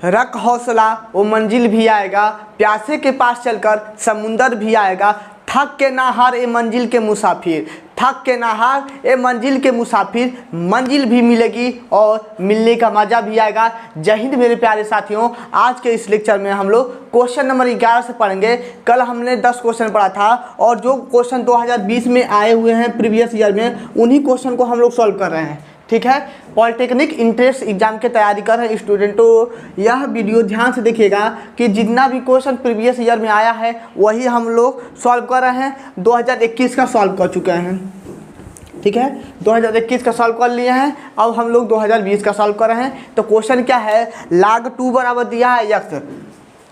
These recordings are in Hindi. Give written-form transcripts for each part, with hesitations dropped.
रख हौसला वो मंजिल भी आएगा, प्यासे के पास चलकर समुंदर भी आएगा, थक के ना हार ए मंजिल के मुसाफिर, थक के ना हार ए मंजिल के मुसाफिर, मंजिल भी मिलेगी और मिलने का मज़ा भी आएगा। जय हिंद मेरे प्यारे साथियों। आज के इस लेक्चर में हम लोग क्वेश्चन नंबर 11 से पढ़ेंगे। कल हमने 10 क्वेश्चन पढ़ा था और जो क्वेश्चन 2020 में आए हुए हैं प्रीवियस ईयर में, उन्हीं क्वेश्चन को हम लोग सॉल्व कर रहे हैं। ठीक है, पॉलिटेक्निक इंट्रेंस एग्जाम की तैयारी कर रहे हैं स्टूडेंटों, यह वीडियो ध्यान से देखिएगा कि जितना भी क्वेश्चन प्रीवियस ईयर में आया है वही हम लोग सॉल्व कर रहे हैं। 2021 का सॉल्व कर चुके हैं। ठीक है, 2021 का सॉल्व कर लिए हैं, अब हम लोग 2020 का सॉल्व कर रहे हैं। तो क्वेश्चन क्या है, log 2 बराबर दिया है x,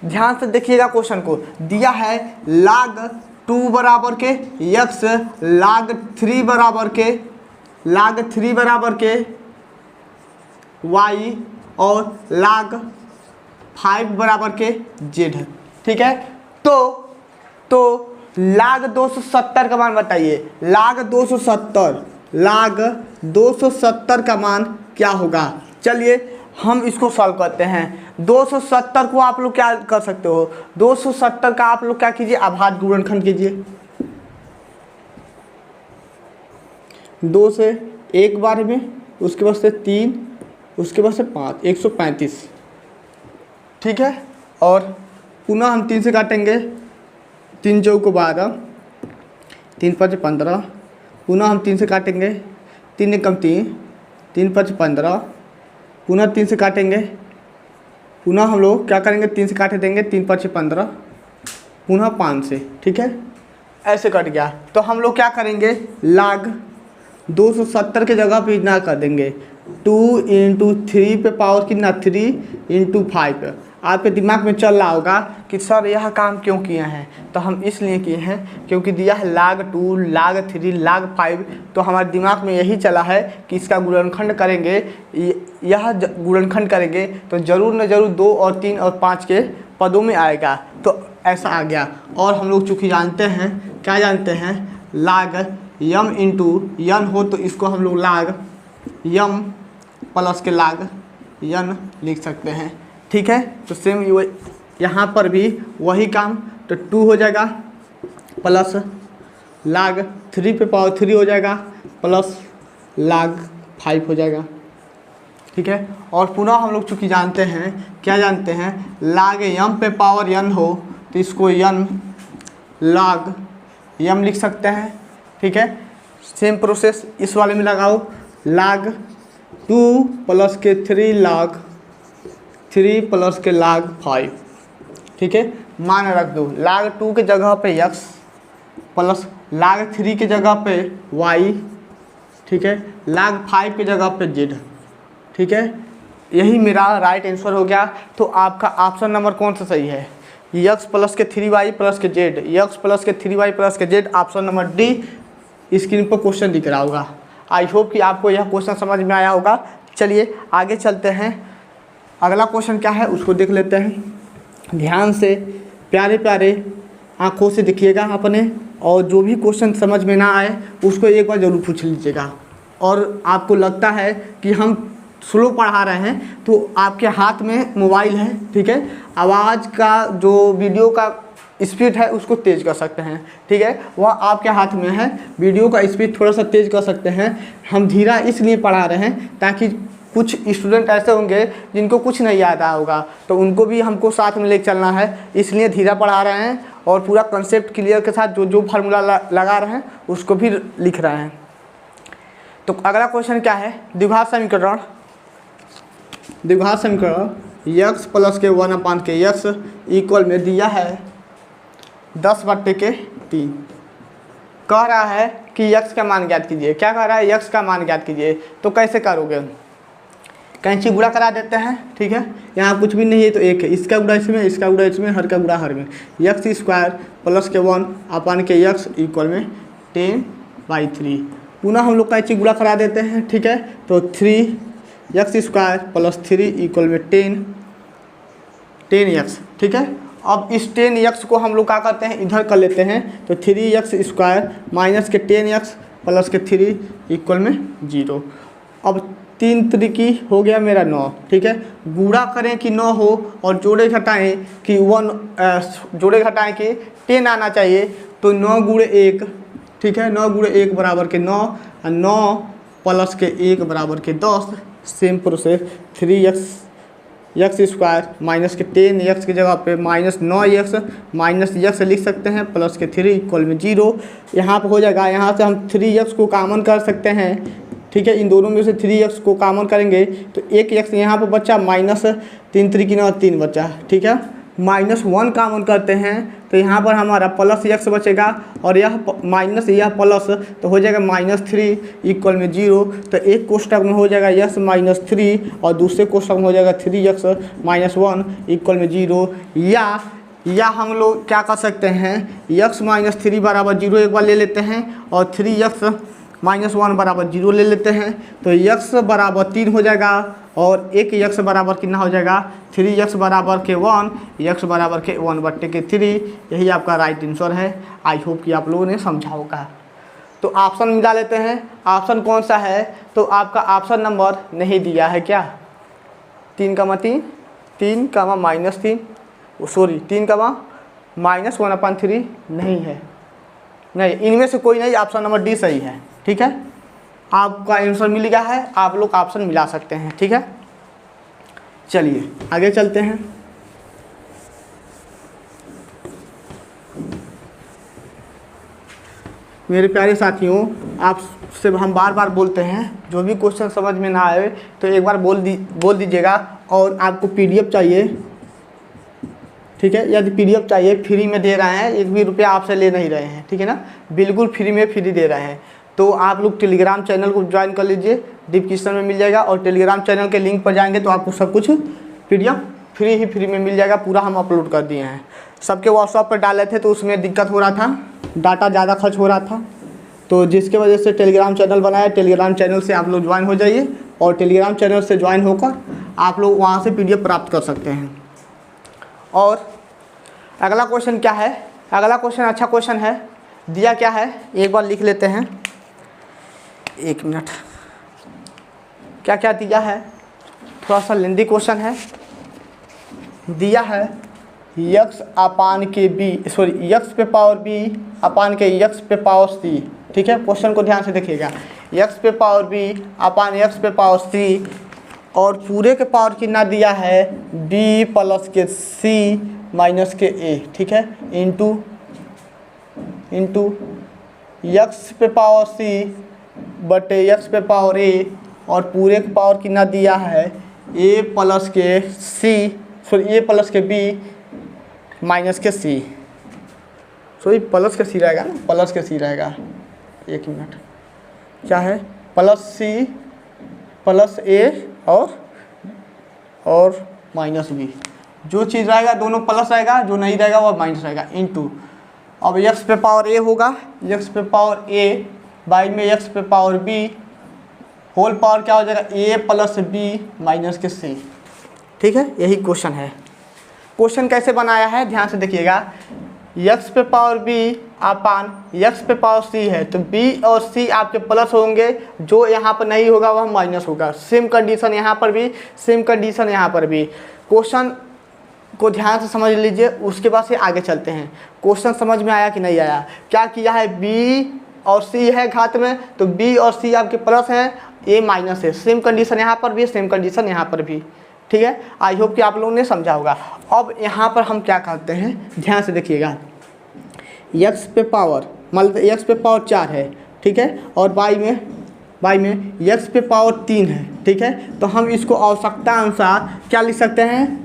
ध्यान से देखिएगा क्वेश्चन को, दिया है log 2 बराबर के x, log 3 बराबर के y और log 5 बराबर के z। ठीक है, तो log 270 का मान बताइए, log 270 का मान क्या होगा। चलिए हम इसको सॉल्व करते हैं। 270 को आप लोग क्या कर सकते हो, 270 का आप लोग क्या कीजिए, अभाज्य गुणनखंड कीजिए। 2 से 1 बार में, उसके बाद से 3, उसके बाद से 5, 135। ठीक है, और पुनः हम 3 से काटेंगे, 3 चौको 12, 3 5 15, पुनः हम 3 से काटेंगे, 3 एकम 3, 3 5 15, पुनः 3 से काटेंगे, पुनः हम लोग क्या करेंगे, 3 से काटे देंगे, 3 5 15, पुनः 5 से। ठीक है, ऐसे कट गया। तो हम लोग क्या करेंगे, log 270 के जगह पे इतना कर देंगे, 2 × 3 पे पावर कितना, 3 × 5। आपके दिमाग में चल रहा होगा कि सर यह काम क्यों किए हैं, तो हम इसलिए किए हैं क्योंकि दिया है log 2, log 3, log 5, तो हमारे दिमाग में यही चला है कि इसका गुणनखंड करेंगे, यह गुणनखंड करेंगे तो ज़रूर न ज़रूर 2 और 3 और 5 के पदों में आएगा। तो ऐसा आ गया। और हम लोग चूँकि जानते हैं, क्या जानते हैं, log m × n हो तो इसको हम लोग log m प्लस के log n लिख सकते हैं। ठीक है, तो सेम यहाँ पर भी वही काम, तो 2 हो जाएगा प्लस log 3 पे पावर 3 हो जाएगा प्लस log 5 हो जाएगा। ठीक है, और पुनः हम लोग चूँकि जानते हैं, क्या जानते हैं, log m पे पावर n हो तो इसको n log m लिख सकते हैं। ठीक है, सेम प्रोसेस इस वाले में लगाओ, log 2 प्लस के 3 log 3 प्लस के log 5। ठीक है, मान रख दो, log 2 के जगह पे x प्लस log 3 के जगह पे y। ठीक है, log 5 के जगह पे z। ठीक है, यही मेरा राइट आंसर हो गया। तो आपका ऑप्शन नंबर कौन सा सही है, x प्लस के 3y प्लस के z, x प्लस के 3y प्लस के z, option number D. Screen पर क्वेश्चन दिख रहा होगा। आई होप कि आपको यह क्वेश्चन समझ में आया होगा। चलिए आगे चलते हैं, अगला क्वेश्चन क्या है उसको देख लेते हैं। ध्यान से प्यारे प्यारे आँखों से देखिएगा अपने, और जो भी क्वेश्चन समझ में ना आए उसको एक बार ज़रूर पूछ लीजिएगा। और आपको लगता है कि हम स्लो पढ़ा रहे हैं तो आपके हाथ में मोबाइल है, ठीक है, आवाज़ का जो वीडियो का स्पीड है उसको तेज़ कर सकते हैं। ठीक है, वह आपके हाथ में है, वीडियो का स्पीड थोड़ा सा तेज़ कर सकते हैं। हम धीरा इसलिए पढ़ा रहे हैं ताकि कुछ स्टूडेंट ऐसे होंगे जिनको कुछ नहीं आता होगा, तो उनको भी हमको साथ में लेकर चलना है, इसलिए धीरा पढ़ा रहे हैं और पूरा कंसेप्ट क्लियर के साथ जो फार्मूला लगा रहे हैं उसको भी लिख रहे हैं। तो अगला क्वेश्चन क्या है, द्विघात समीकरण x प्लस के 1/x इक्वल में दिया है 10/3। कह रहा है कि x का मान ज्ञात कीजिए। क्या कह रहा है, x का मान ज्ञात कीजिए। तो कैसे करोगे, कैंची गुणा करा देते हैं। ठीक है, यहाँ कुछ भी नहीं है तो एक है, इसका गुणा इसमें, इसका गुणा इसमें, हर का गुणा हर में। x² प्लस के 1/x इक्वल में 10/3। पुनः हम लोग कैंची गुणा करा देते हैं। ठीक है, तो 3x² प्लस 3 इक्वल में 10x। ठीक है, अब इस 10x को हम लोग क्या करते हैं, इधर कर लेते हैं, तो 3x² माइनस के 10x प्लस के 3 इक्वल में 0। अब 3 त्रिकी हो गया मेरा 9, ठीक है। गुणा करें कि 9 हो और जोड़े घटाएं कि 10 आना चाहिए, तो 9 गुणे 1, ठीक है, 9 गुणे 1 बराबर के 9 और 9 प्लस के 1 बराबर के 10। Same process 3x square minus के 10x की जगह पे माइनस 9x माइनस x लिख सकते हैं प्लस के 3 इक्वल में 0। यहाँ पर हो जाएगा, यहाँ से हम 3x को कॉमन कर सकते हैं, ठीक है। इन दोनों में से 3x को कॉमन करेंगे तो 1x यहाँ पर बचा, माइनस 3 त्रिकी 9 3 बचा, ठीक है। -1 कॉमन करते हैं तो यहाँ पर हमारा प्लस x बचेगा और यह माइनस यह प्लस, तो हो जाएगा -3 इक्वल में 0। तो एक कोष्टक में हो जाएगा x -3 और दूसरे कोष्टक में हो जाएगा 3x -1 इक्वल में 0। या हम लोग क्या कर सकते हैं, x -3 बराबर 0 एक बार ले लेते हैं और 3x -1 बराबर 0 ले लेते हैं, तो x बराबर 3 हो जाएगा और एक x बराबर कितना हो जाएगा, 3x बराबर के 1, x बराबर के 1/3। यही आपका राइट आंसर है। आई होप कि आप लोगों ने समझा होगा। तो ऑप्शन मिला लेते हैं, ऑप्शन कौन सा है, तो आपका ऑप्शन नंबर नहीं दिया है क्या, 3 -3 सॉरी 3 -1/3 नहीं है, नहीं, इनमें से कोई नहीं, ऑप्शन नंबर डी सही है, ठीक है। आपका आंसर मिल गया है, आप लोग ऑप्शन मिला सकते हैं, ठीक है। चलिए आगे चलते हैं। मेरे प्यारे साथियों, आपसे हम बार बार बोलते हैं, जो भी क्वेश्चन समझ में ना आए तो एक बार बोल दीजिएगा। और आपको PDF चाहिए, ठीक है, यदि PDF चाहिए फ्री में दे रहे हैं, 1 भी रुपया आपसे ले नहीं रहे हैं, ठीक है ना, बिल्कुल फ्री में फ्री दे रहे हैं। तो आप लोग टेलीग्राम चैनल को ज्वाइन कर लीजिए, डिस्क्रिप्शन में मिल जाएगा, और टेलीग्राम चैनल के लिंक पर जाएंगे तो आपको सब कुछ PDF फ्री में मिल जाएगा, पूरा हम अपलोड कर दिए हैं। सबके व्हाट्सएप पर डाले थे तो उसमें दिक्कत हो रहा था, डाटा ज़्यादा खर्च हो रहा था, तो जिसके वजह से टेलीग्राम चैनल बनाया। टेलीग्राम चैनल से आप लोग ज्वाइन हो जाइए और टेलीग्राम चैनल से ज्वाइन होकर आप लोग वहाँ से PDF प्राप्त कर सकते हैं। और अगला क्वेश्चन क्या है, अगला क्वेश्चन अच्छा क्वेश्चन है, दिया क्या है एक बार लिख लेते हैं, 1 मिनट, क्या क्या दिया है, थोड़ा सा लेंदी क्वेश्चन है। दिया है x अपान के b, सॉरी x पे पावर b अपान के x पे पावर c, ठीक है। क्वेश्चन को ध्यान से देखिएगा, x पे पावर b अपान x पे पावर c और पूरे के पावर कितना दिया है, b प्लस के c माइनस के a, ठीक है, इंटू x पे पावर c बटे x पे पावर a और पूरे के पावर कितना दिया है, a प्लस के c, सॉरी a प्लस के b माइनस के c, सॉरी प्लस के c रहेगा ना, प्लस के c रहेगा, 1 मिनट, क्या है, प्लस c प्लस a और माइनस b, जो चीज़ रहेगा दोनों प्लस रहेगा, जो नहीं रहेगा वो माइनस रहेगा, इंटू अब x पे पावर a होगा, x पे पावर a बाई में x पे पावर b होल पावर क्या हो जाएगा, a प्लस b माइनस के c, ठीक है। यही क्वेश्चन है। क्वेश्चन कैसे बनाया है ध्यान से देखिएगा, x पे पावर b अपान x पे पावर c है, तो b और c आपके प्लस होंगे, जो यहाँ पर नहीं होगा वह माइनस होगा। सेम कंडीशन यहाँ पर भी, सेम कंडीशन यहाँ पर भी। क्वेश्चन को ध्यान से समझ लीजिए, उसके बाद से आगे चलते हैं। क्वेश्चन समझ में आया कि नहीं आया, क्या किया है, b और c है घात में, तो b और c आपके प्लस हैं, a माइनस है। सेम कंडीशन यहाँ पर भी, सेम कंडीशन यहाँ पर भी, ठीक है। आई होप कि आप लोगों ने समझा होगा। अब यहाँ पर हम क्या करते हैं, ध्यान से देखिएगा, x पे पावर मतलब x पे पावर 4 है, ठीक है, और बाई में x पे पावर 3 है, ठीक है। तो हम इसको आवश्यकता अनुसार क्या लिख सकते हैं,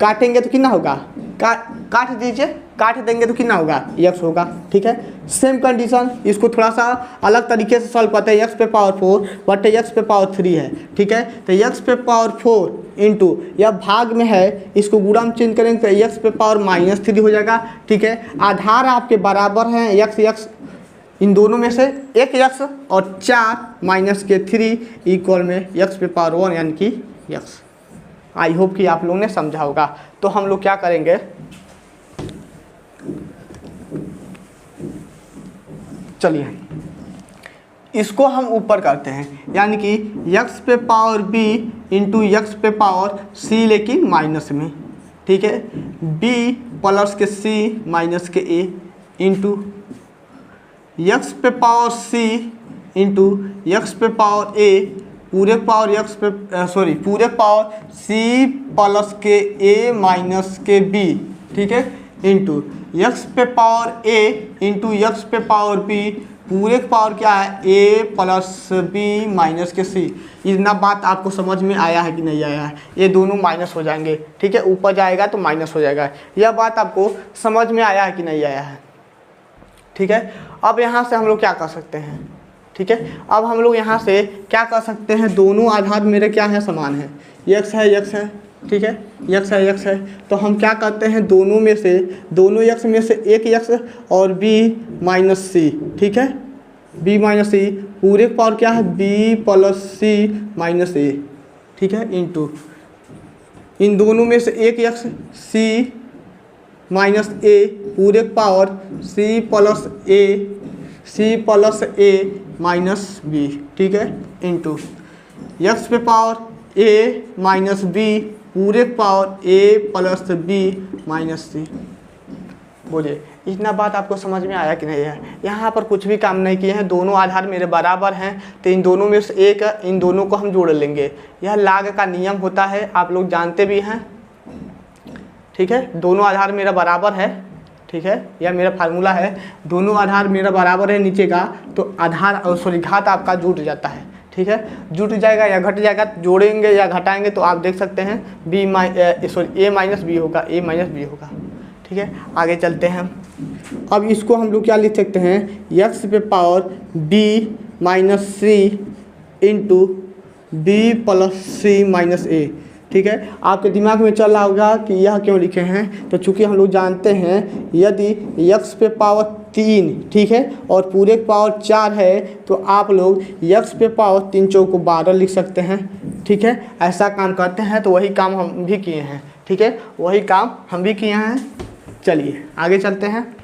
काटेंगे तो कितना होगा, काट दीजिए, काट देंगे तो कितना होगा, x होगा, ठीक है। सेम कंडीशन, इसको थोड़ा सा अलग तरीके से सॉल्व करते हैं, x पे पावर 4 बटे x पे पावर 3 है, ठीक है। तो x पे पावर 4 इंटू यह भाग में है, इसको गुणा में चेंज करेंगे तो x पे पावर -3 हो जाएगा, ठीक है। आधार आपके बराबर हैं x, इन दोनों में से एक x और 4 माइनस के 3 इक्वल में x पे पावर 1 यानी कि x। आई होप कि आप लोगों ने समझा होगा। तो हम लोग क्या करेंगे, चलिए इसको हम ऊपर करते हैं, यानी कि x पे पावर b इंटू x पे पावर c लेकिन माइनस में, ठीक है, b प्लस के c माइनस के a इंटू x पे पावर c इंटू x पे पावर a पूरे पावर x पे पूरे पावर c प्लस के a माइनस के b, ठीक है, इंटू x पे पावर a इंटू x पे पावर b पूरे पावर क्या है a प्लस b माइनस के c। इतना बात आपको समझ में आया है कि नहीं आया है? ये दोनों माइनस हो जाएंगे, ठीक है, ऊपर जाएगा तो माइनस हो जाएगा। यह बात आपको समझ में आया है कि नहीं आया है? ठीक है, अब यहाँ से हम लोग क्या कर सकते हैं? ठीक है, अब हम लोग यहाँ से क्या कर सकते हैं? दोनों आधार मेरे क्या है, समान है, x है, ठीक है, x है, तो हम क्या करते हैं, दोनों x में से एक x और b माइनस c, ठीक है, b माइनस c पूरे पावर क्या है b plus c minus a, ठीक है, इंटू इन दोनों में से एक x c माइनस a पूरे power c plus a minus b, ठीक है, इंटू x पे पावर a माइनस b पूरे power a plus b minus c। बोलिए, इतना बात आपको समझ में आया कि नहीं है? यहाँ पर कुछ भी काम नहीं किए हैं, दोनों आधार मेरे बराबर हैं, तो इन दोनों में से एक इन दोनों को हम जोड़ लेंगे। यह लाग का नियम होता है, आप लोग जानते भी हैं, ठीक है, दोनों आधार मेरा बराबर है, ठीक है, यह मेरा फार्मूला है, दोनों आधार मेरा बराबर है नीचे का, तो आधार घात आपका जुट जाता है, ठीक है, जुट जाएगा या घट जाएगा, जोड़ेंगे या घटाएंगे तो आप देख सकते हैं a माइनस बी होगा, ठीक है। आगे चलते हैं, अब इसको हम लोग क्या लिख सकते हैं, x पे power b minus c into b plus c minus a, ठीक है। आपके दिमाग में चल रहा होगा कि यह क्यों लिखे हैं, तो चूंकि हम लोग जानते हैं यदि x पे पावर 3, ठीक है, और पूरे पावर 4 है, तो आप लोग x पे पावर 3 चौको 12 लिख सकते हैं, ठीक है। ऐसा काम करते हैं, तो वही काम हम भी किए हैं, ठीक है, वही काम हम भी किए हैं। चलिए आगे चलते हैं,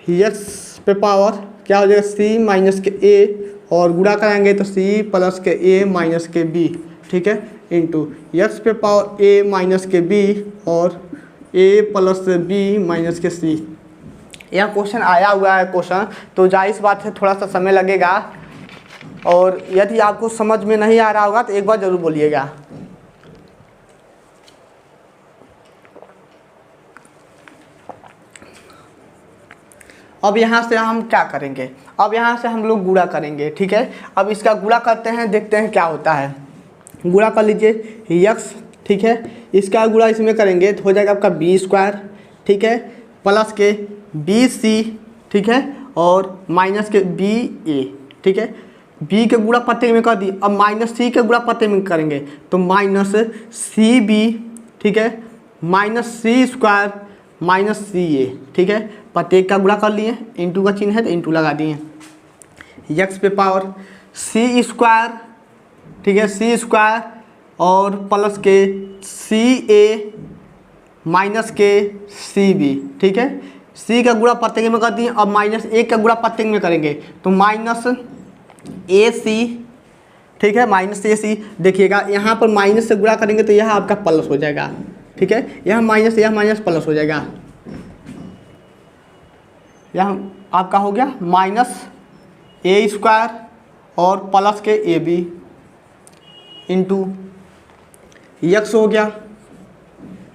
x पे पावर क्या हो जाएगा c माइनस के a और गुणा कराएंगे तो c प्लस के a माइनस के b, ठीक है, इंटू x पे पावर a माइनस के b और a प्लस b माइनस के c। यह क्वेश्चन आया हुआ है क्वेश्चन, तो जाहिर सी बात है थोड़ा सा समय लगेगा, और यदि आपको समझ में नहीं आ रहा होगा तो एक बार ज़रूर बोलिएगा। अब यहाँ से हम क्या करेंगे, अब यहाँ से हम लोग गुणा करेंगे, ठीक है। अब इसका गुणा करते हैं, देखते हैं क्या होता है। गुणा कर लीजिए x, ठीक है, इसका गुणा इसमें करेंगे तो हो जाएगा आपका b स्क्वायर, ठीक है, प्लस के bc, ठीक है, और माइनस के ba, ठीक है, b के गुणा प्रत्येक में कर दी। अब माइनस c के गुणा प्रत्येक में करेंगे तो माइनस cb, ठीक है, minus c square minus ca, ठीक है, प्रत्येक का गुणा कर लिए, इंटू का चिन्ह है तो इंटू लगा दिए। x पे पावर c स्क्वायर, ठीक है, c स्क्वायर और प्लस के ca माइनस के cb, ठीक है, c का गुणा प्रत्येक में कर दिए। अब माइनस 1 का गुणा प्रत्येक में करेंगे तो माइनस ac, ठीक है, माइनस ac। देखिएगा यहाँ पर माइनस से गुणा करेंगे तो यह आपका प्लस हो जाएगा, ठीक है, यह माइनस प्लस हो जाएगा, यह आपका हो गया माइनस a स्क्वायर और प्लस के ab इंटू x हो गया,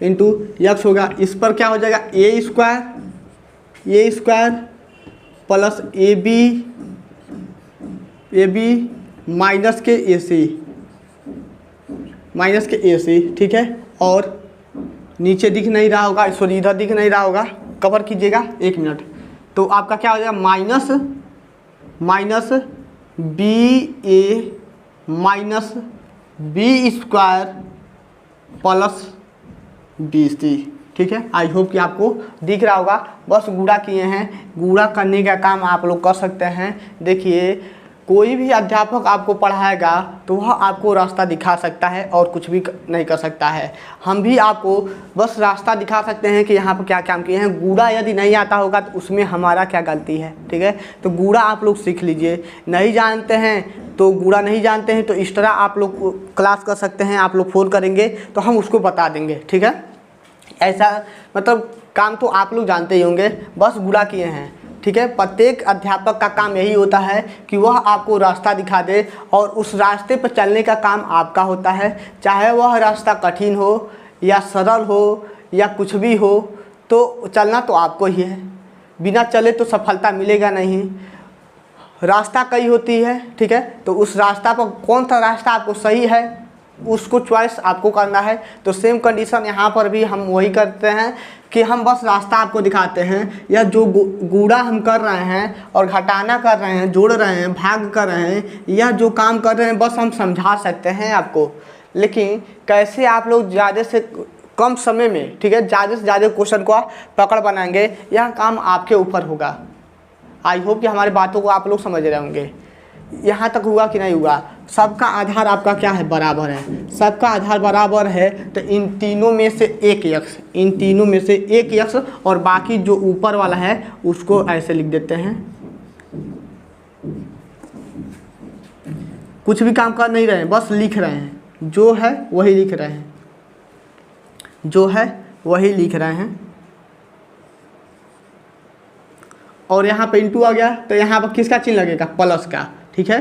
इंटू x होगा, इस पर क्या हो जाएगा a square plus ab minus के ac, ठीक है, और नीचे दिख नहीं रहा होगा, सॉरी इधर दिख नहीं रहा होगा, कवर कीजिएगा 1 मिनट, तो आपका क्या हो जाएगा minus ba minus b square plus bc, ठीक है। आई होप कि आपको दिख रहा होगा, बस गुणा किए हैं, गुणा करने का काम आप लोग कर सकते हैं। देखिए कोई भी अध्यापक आपको पढ़ाएगा तो वह आपको रास्ता दिखा सकता है और कुछ भी नहीं कर सकता है। हम भी आपको बस रास्ता दिखा सकते हैं कि यहाँ पर क्या काम किए हैं। गूढ़ा यदि नहीं आता होगा तो उसमें हमारा क्या गलती है, ठीक है। तो गूढ़ा आप लोग सीख लीजिए, नहीं जानते हैं तो गूढ़ा नहीं जानते हैं तो इस तरह आप लोग क्लास कर सकते हैं, आप लोग फ़ोन करेंगे तो हम उसको बता देंगे, ठीक है। ऐसा मतलब काम तो आप लोग जानते ही होंगे, बस गूढ़ा किए हैं, ठीक है। प्रत्येक अध्यापक का काम यही होता है कि वह आपको रास्ता दिखा दे और उस रास्ते पर चलने का काम आपका होता है। चाहे वह रास्ता कठिन हो या सरल हो या कुछ भी हो, तो चलना तो आपको ही है। बिना चले तो सफलता मिलेगा नहीं। रास्ता कई होती है, ठीक है। तो उस रास्ता पर कौन सा रास्ता आपको सही है उसको चॉइस आपको करना है। तो सेम कंडीशन यहाँ पर भी हम वही करते हैं कि हम बस रास्ता आपको दिखाते हैं। या जो गूढ़ा हम कर रहे हैं और घटाना कर रहे हैं, जोड़ रहे हैं, भाग कर रहे हैं, या जो काम कर रहे हैं बस हम समझा सकते हैं आपको। लेकिन कैसे आप लोग ज़्यादा से कम समय में, ठीक है, ज़्यादा से ज़्यादा क्वेश्चन को पकड़ बनाएंगे, यह काम आपके ऊपर होगा। आई होप कि हमारी बातों को आप लोग समझ रहे होंगे। यहाँ तक हुआ कि नहीं हुआ? सबका आधार आपका क्या है? बराबर है। सबका आधार बराबर है तो इन तीनों में से एक यक्ष, इन तीनों में से एक यक्ष और बाकी जो ऊपर वाला है उसको ऐसे लिख देते हैं। कुछ भी काम कर नहीं रहे हैं, बस लिख रहे हैं, जो है वही लिख रहे हैं, जो है वही लिख रहे हैं। और यहाँ पे इंटू आ गया तो यहाँ पर किसका चिन्ह लगेगा? प्लस का, ठीक है।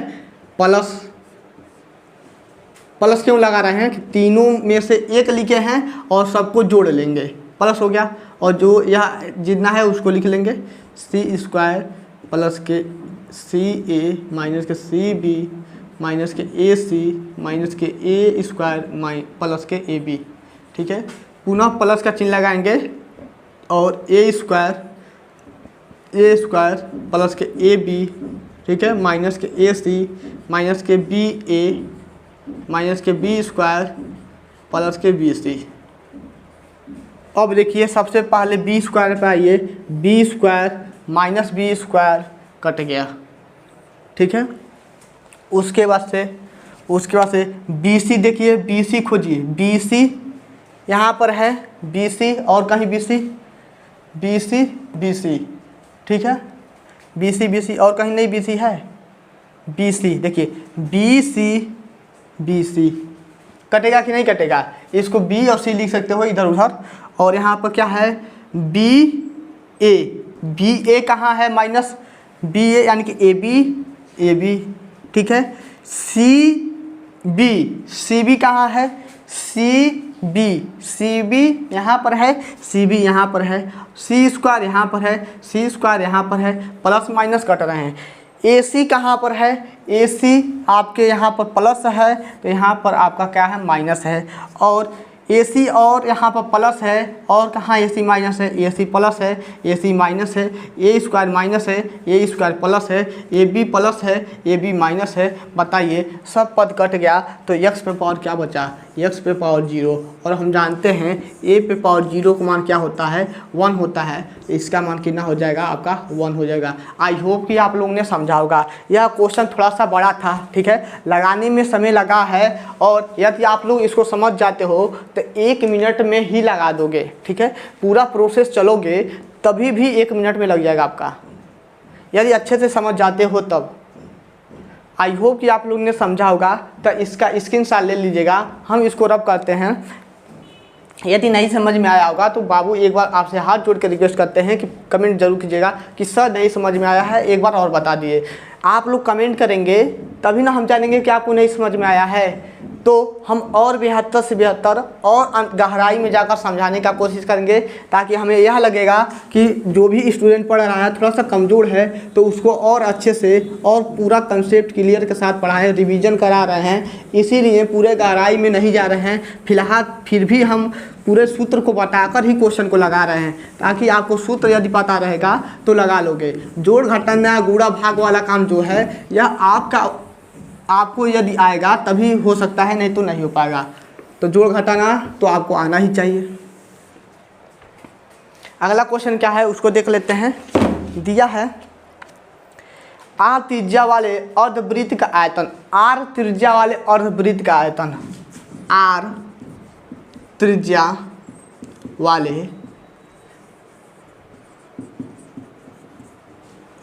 प्लस प्लस क्यों लगा रहे हैं कि तीनों में से एक लिखे हैं और सबको जोड़ लेंगे, प्लस हो गया। और जो यह जितना है उसको लिख लेंगे सी स्क्वायर प्लस के सी ए माइनस के C B minus k a c minus k A square plus के ए बी, ठीक है। पुनः प्लस का चिन्ह लगाएंगे और ए स्क्वायर प्लस के ए बी, ठीक है, minus k a c minus k b a minus k b square plus k b c. अब देखिए सबसे पहले बी स्क्वायर पे आइए, b square minus b square cut गया, ठीक है। उसके बाद से बी सी देखिए, बी सी खोजिए, बी सी यहाँ पर है, बी सी और कहीं बी सी, ठीक है। बी सी और कहीं नहीं बी सी है, बी सी देखिए बी सी कटेगा कि नहीं कटेगा? इसको बी और सी लिख सकते हो इधर उधर। और यहाँ पर क्या है? बी ए कहाँ है? माइनस बी ए यानी कि ए बी, ठीक है। सी बी कहाँ है? सी बी यहाँ पर है, सी बी यहाँ पर है, सी स्क्वायर यहाँ पर है, सी स्क्वायर यहाँ पर है, प्लस माइनस कट रहे हैं। ए सी कहाँ पर है? ए सी आपके यहाँ पर प्लस है तो यहाँ पर आपका क्या है? माइनस है। और ए सी और यहाँ पर प्लस है और कहाँ ए सी माइनस है? ए सी प्लस है, ए सी माइनस है, ए स्क्वायर माइनस है, ए स्क्वायर प्लस है, ए बी प्लस है, ए बी माइनस है। बताइए सब पद कट गया तो एक्स पे पावर क्या बचा? एक्स पे पावर 0। और हम जानते हैं ए पे पावर 0 का मान क्या होता है? 1 होता है। इसका मान कितना हो जाएगा? आपका 1 हो जाएगा। आई होप कि आप लोगों ने समझा होगा। यह क्वेश्चन थोड़ा सा बड़ा था, ठीक है, लगाने में समय लगा है। और यदि आप लोग इसको समझ जाते हो तो 1 मिनट में ही लगा दोगे, ठीक है। पूरा प्रोसेस चलोगे तभी भी 1 मिनट में लग जाएगा आपका, यदि अच्छे से समझ जाते हो तब। आई होप कि आप लोगों ने समझा होगा। तो इसका स्क्रीनशॉट ले लीजिएगा, हम इसको रब करते हैं। यदि नहीं समझ में आया होगा तो बाबू एक बार आपसे हाथ जोड़ के रिक्वेस्ट करते हैं कि कमेंट जरूर कीजिएगा कि सर नहीं समझ में आया है, एक बार और बता दिए। आप लोग कमेंट करेंगे तभी ना हम जानेंगे कि आपको नहीं समझ में आया है। तो हम और बेहतर से बेहतर और गहराई में जाकर समझाने का कोशिश करेंगे, ताकि हमें यह लगेगा कि जो भी स्टूडेंट पढ़ रहा है थोड़ा सा कमज़ोर है तो उसको और अच्छे से और पूरा कंसेप्ट क्लियर के साथ पढ़ाएं, रिवीजन करा रहे हैं। इसीलिए पूरे गहराई में नहीं जा रहे हैं फिलहाल, फिर भी हम पूरे सूत्र को बताकर ही क्वेश्चन को लगा रहे हैं, ताकि आपको सूत्र यदि पता रहेगा तो लगा लोगे। जोड़ घटाना गुणा भाग वाला काम जो है यह आपको यदि आएगा तभी हो सकता है, नहीं तो नहीं हो पाएगा। तो जोड़ घटाना तो आपको आना ही चाहिए। अगला क्वेश्चन क्या है उसको देख लेते हैं। दिया है आर त्रिज्या वाले अर्धवृत्त का आयतन, आर त्रिज्या वाले अर्धवृत्त का आयतन, आर त्रिज्या वाले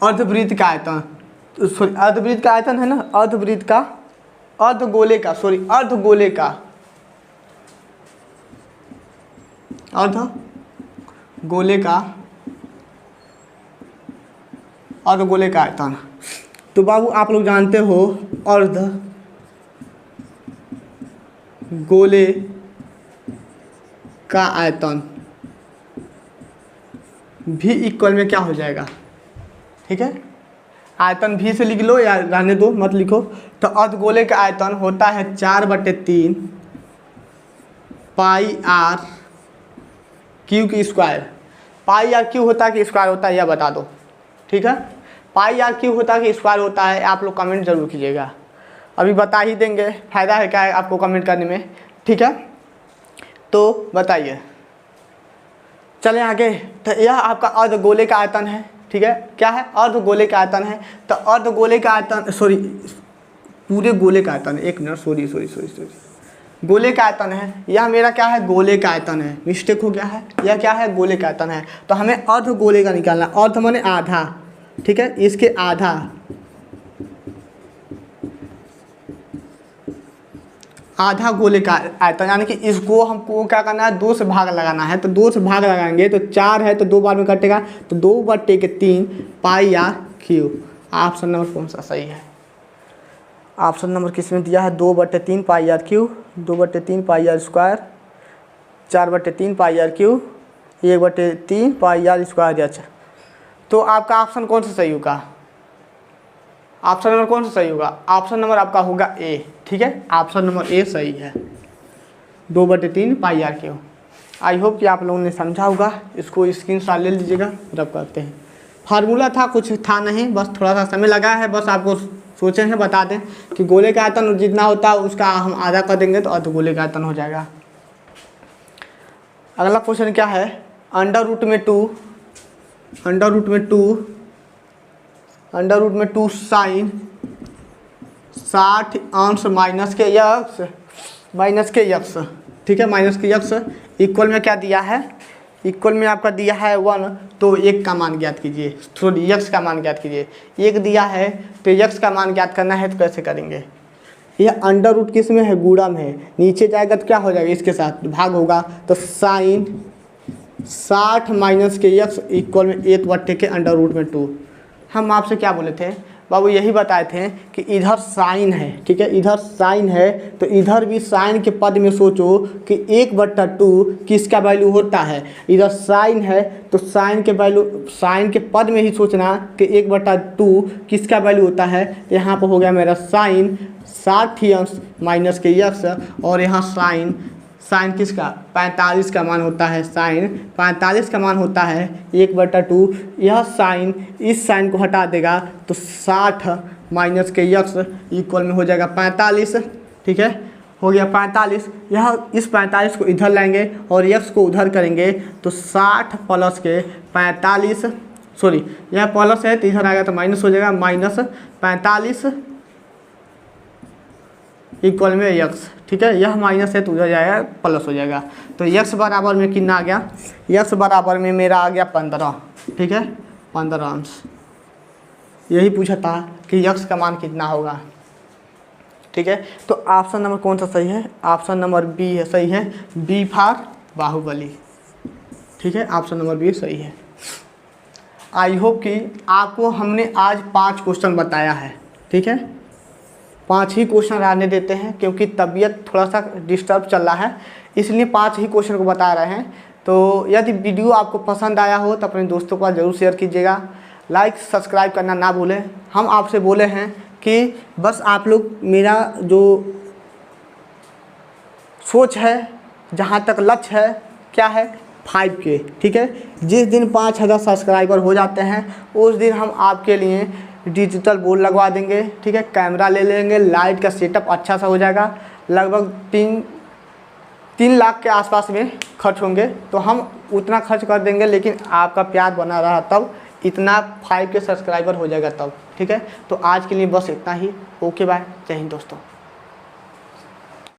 अर्धवृत्त का आयतन, सॉरी अर्धवृत्त का आयतन है ना, अर्धवृत्त का, अर्धगोले का, सॉरी अर्धगोले का, अर्धगोले का, अर्धगोले का आयतन। तो बाबू आप लोग जानते हो अर्धगोले का आयतन भी इक्वल में क्या हो जाएगा, ठीक है, आयतन भी से लिख लो या रहने दो मत लिखो। तो अर्धगोले का आयतन होता है 4/3 पाई आर क्यू की स्क्वायर। पाई आर क्यू होता है कि स्क्वायर होता है यह बता दो, ठीक है। पाई आर क्यू होता है कि स्क्वायर होता है, आप लोग कमेंट जरूर कीजिएगा, अभी बता ही देंगे, फ़ायदा है क्या है आपको कमेंट करने में, ठीक है। तो बताइए, चलें आगे। तो यह आपका अर्धगोले का आयतन है, ठीक है, क्या है, अर्धगोले का आयतन है। तो अर्धगोले का आयतन, सॉरी पूरे गोले का आयतन है, एक मिनट, सॉरी गोले का आयतन है, यह मेरा क्या है, गोले का आयतन है, मिस्टेक हो गया है, यह क्या है, गोले का आयतन है। तो हमें अर्धगोले का निकालना, अर्ध माने आधा, ठीक है, इसके आधा, आधा गोले का आयतन, यानी कि इसको हमको क्या करना है, 2 से भाग लगाना है। तो 2 से भाग लगाएंगे तो 4 है तो 2 बार में कटेगा, तो 2/3 pi R Q. Option number कौन सा सही है, ऑप्शन नंबर किस में दिया है, 2/3 pi R cube, 2/3 pi R square, 4/3 pi R cube, 1/3 pi R square. अच्छा, तो आपका ऑप्शन कौन सा सही होगा, ऑप्शन नंबर कौन सा सही होगा, ऑप्शन नंबर आपका होगा ए, ठीक है, ऑप्शन नंबर ए सही है, 2/3 pi R Q. I hope कि आप लोगों ने समझा होगा, इसको स्क्रीनशॉट ले लीजिएगा। रब करते हैं, फार्मूला था, कुछ था नहीं, बस थोड़ा सा समय लगा है, बस आपको सोचे हैं बता दें कि गोले का आयतन जितना होता है उसका हम आधा कर देंगे तो अर्धगोले का आयतन हो जाएगा। अगला क्वेश्चन क्या है, अंडर रूट में 2 साइन 60 अंश माइनस के यक्स, ठीक है, माइनस के यक्स इक्वल में क्या दिया है, इक्वल में आपका दिया है 1, तो 1 का मान ज्ञात कीजिए, सॉरी यक्स का मान ज्ञात कीजिए। 1 दिया है तो यक्स का मान ज्ञात करना है, तो कैसे करेंगे, यह अंडर रूट किस में है, गुणा में है, नीचे जाएगा तो क्या हो जाएगा, इसके साथ भाग होगा, तो साइन 60 माइनस के यक्स इक्वल में 1/2 के अंडर रूट में 2। हम आपसे क्या बोले थे बाबू, यही बताए थे कि इधर साइन है, ठीक है, इधर साइन है तो इधर भी साइन के पद में सोचो कि 1/2 किसका वैल्यू होता है, इधर साइन है तो साइन के वैल्यू, साइन के पद में ही सोचना कि 1/2 किसका वैल्यू होता है। यहाँ पर हो गया मेरा साइन 60 अंश माइनस के यक्स, और यहाँ साइन किसका 45 का मान होता है, साइन 45 का मान होता है 1/2। यह साइन इस साइन को हटा देगा तो 60 माइनस के यक्स इक्वल में हो जाएगा 45, ठीक है, हो गया 45। यह इस 45 को इधर लाएंगे और यक्स को उधर करेंगे तो 60 प्लस के 45, सॉरी यह प्लस है तो इधर आएगा तो माइनस हो जाएगा, माइनस 45 इक्वल में यक्स, ठीक है, यह माइनस है तो उधर जाएगा प्लस हो जाएगा। तो यक्स बराबर में कितना आ गया, यक्स बराबर में मेरा आ गया 15, ठीक है, 15 अंश। यही पूछा था कि यक्स का मान कितना होगा, ठीक है। तो ऑप्शन नंबर कौन सा सही है, ऑप्शन नंबर बी है, सही है, बी फॉर बाहुबली, ठीक है, ऑप्शन नंबर बी सही है। आई होप कि आपको हमने आज 5 क्वेश्चन बताया है, ठीक है, 5 ही क्वेश्चन रहने देते हैं क्योंकि तबीयत थोड़ा सा डिस्टर्ब चल रहा है, इसलिए 5 ही क्वेश्चन को बता रहे हैं। तो यदि वीडियो आपको पसंद आया हो तो अपने दोस्तों को ज़रूर शेयर कीजिएगा, लाइक सब्सक्राइब करना ना भूलें। हम आपसे बोले हैं कि बस आप लोग मेरा जो सोच है, जहाँ तक लक्ष्य है क्या है 5K, ठीक है, जिस दिन 5000 सब्सक्राइबर हो जाते हैं उस दिन हम आपके लिए डिजिटल बोर्ड लगवा देंगे, ठीक है, कैमरा ले लेंगे, लाइट का सेटअप अच्छा सा हो जाएगा, लगभग 3 लाख के आसपास में खर्च होंगे, तो हम उतना खर्च कर देंगे, लेकिन आपका प्यार बना रहा तब, इतना 5K सब्सक्राइबर हो जाएगा तब। ठीक है। तो आज के लिए बस इतना ही। ओके बाय, जय हिंद दोस्तों।